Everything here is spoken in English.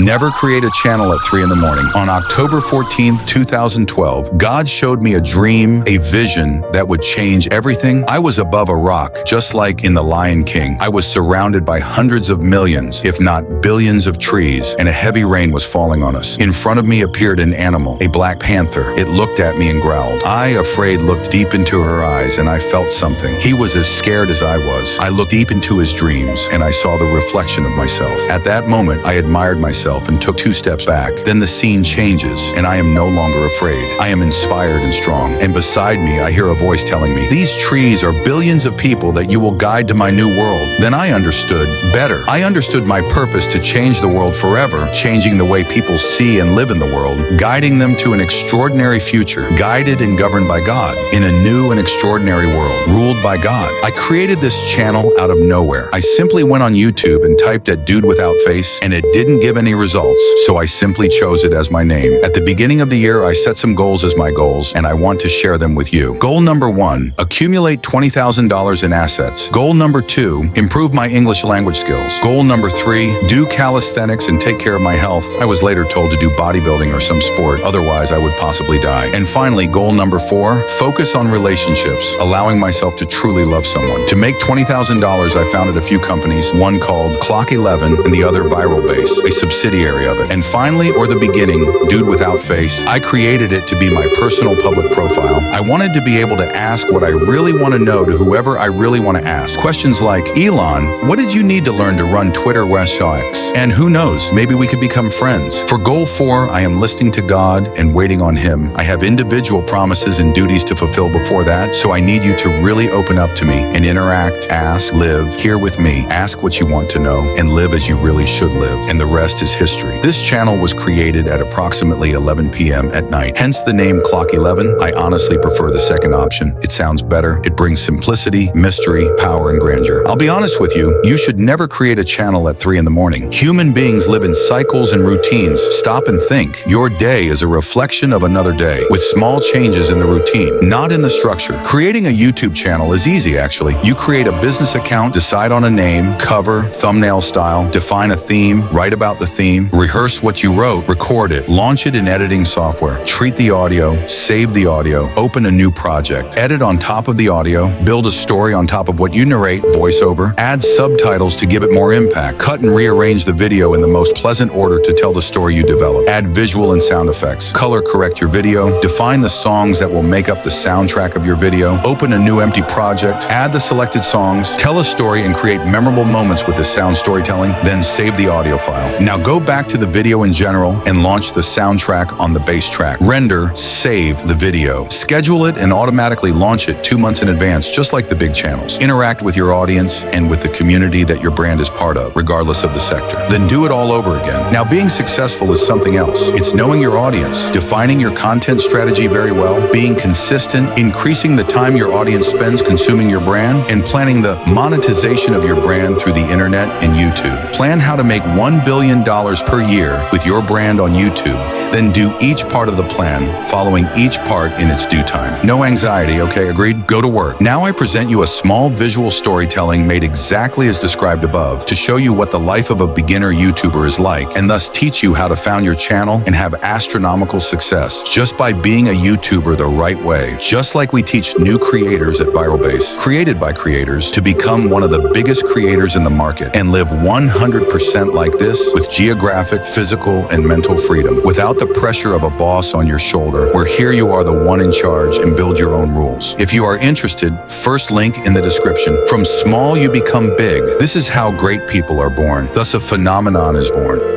never create a channel at 3 in the morning. On October 14th, 2012, God showed me a dream, a vision that would change everything. I was above a rock, just like in The Lion King. I was surrounded by hundreds of millions, if not billions of trees, and a heavy rain was falling on us. In front of me appeared an animal, a black panther. It looked at me and growled. I, afraid, looked deep into her eyes, and I felt something. He was as scared as I was. I looked deep into his dreams, and I saw the reflection of myself. At that moment, I admired myself and took 2 steps back. Then the scene changes, and I am no longer afraid. I am inspired and strong. And beside me, I hear a voice telling me, "These trees are billions of people that you will guide to my new world." Then I understood better. I understood my purpose to change the world forever, changing the way people see and live in the world, guiding them to an extraordinary future, guided and governed by God, in a new and extraordinary world, ruled by God. I created this channel out of nowhere. I simply went on YouTube and typed at Dude Without Face, and it didn't give any results, so I simply chose it as my name. At the beginning of the year, I set some goals as my goals, and I want to share them with you. Goal number 1, accumulate $20,000 in assets. Goal number 2, improve my English language skills. Goal number 3, do calisthenics and take care of my health. I was later told to do bodybuilding or some sport, otherwise I would possibly die. And finally, goal number 4, focus on relationships, allowing myself to truly love someone. To make $20,000, I founded a few companies, one called Clock 11 and the other Viral Base, a subsidiary of it. And finally, or the beginning, Dude Without Face, I created it to be my personal public profile. I wanted to be able to ask what I really want to know to whoever I really want to ask. Questions like, Elon, what did you need to learn to run Twitter West X? And who knows, maybe we could become friends. For goal 4, I am listening to God and waiting on Him. I have individual promises and duties to fulfill before that, so I need you to really open up to me and interact, ask, live here with me. Ask what you want to know and live as you really should live, and the rest is history. This channel was created at approximately 11 p.m. at night, hence the name Clock 11. I honestly prefer the second option. It sounds better. It brings simplicity, mystery, power, and grandeur. I'll be honest with you, you should never create a channel at 3 in the morning. Human beings live in cycles and routines. Stop and think. Your day is a reflection of another day, with small changes in the routine, not in the structure. Creating a YouTube channel is easy, actually. You create a business account, decide on a name, cover, thumbnail style, define a theme, write about the theme, rehearse what you wrote, record it, launch it in editing software, treat the audio, save the audio, open a new project, edit on top of the audio, build a story on top of what you narrate, voiceover, add subtitles to give it more impact, cut and rearrange the video in the most pleasant order to tell the story you develop, add visual and sound effects, color correct your video, define the songs that will make up the soundtrack of your video, open a new empty project, add the selected songs, tell a story and create memorable moments with the sound storytelling, then save the audio file. Now go back to the video in general and launch the soundtrack on the bass track. Render, save the video. Schedule it and automatically launch it 2 months in advance, just like the big channels. Interact with your audience and with the community that your brand is part of, regardless of the sector. Then do it all over again. Now, being successful is something else. It's knowing your audience, defining your content strategy very well, being consistent, increasing the time your audience spends consuming your brand, and planning the monetization of your brand through the internet and YouTube. Plan how to make $1 billion per year with your brand on YouTube. Then do each part of the plan, following each part in its due time. No anxiety, okay, agreed? Go to work. Now I present you a small visual storytelling made exactly as described above to show you what the life of a beginner YouTuber is like, and thus teach you how to found your channel and have astronomical success just by being a YouTuber the right way. Just like we teach new creators at Viral Base, created by creators, to become one of the biggest creators in the market and live 100% like this with geographic, physical, and mental freedom without the pressure of a boss on your shoulder, where here you are the one in charge and build your own rules. If you are interested, first link in the description. From small you become big. This is how great people are born. Thus a phenomenon is born.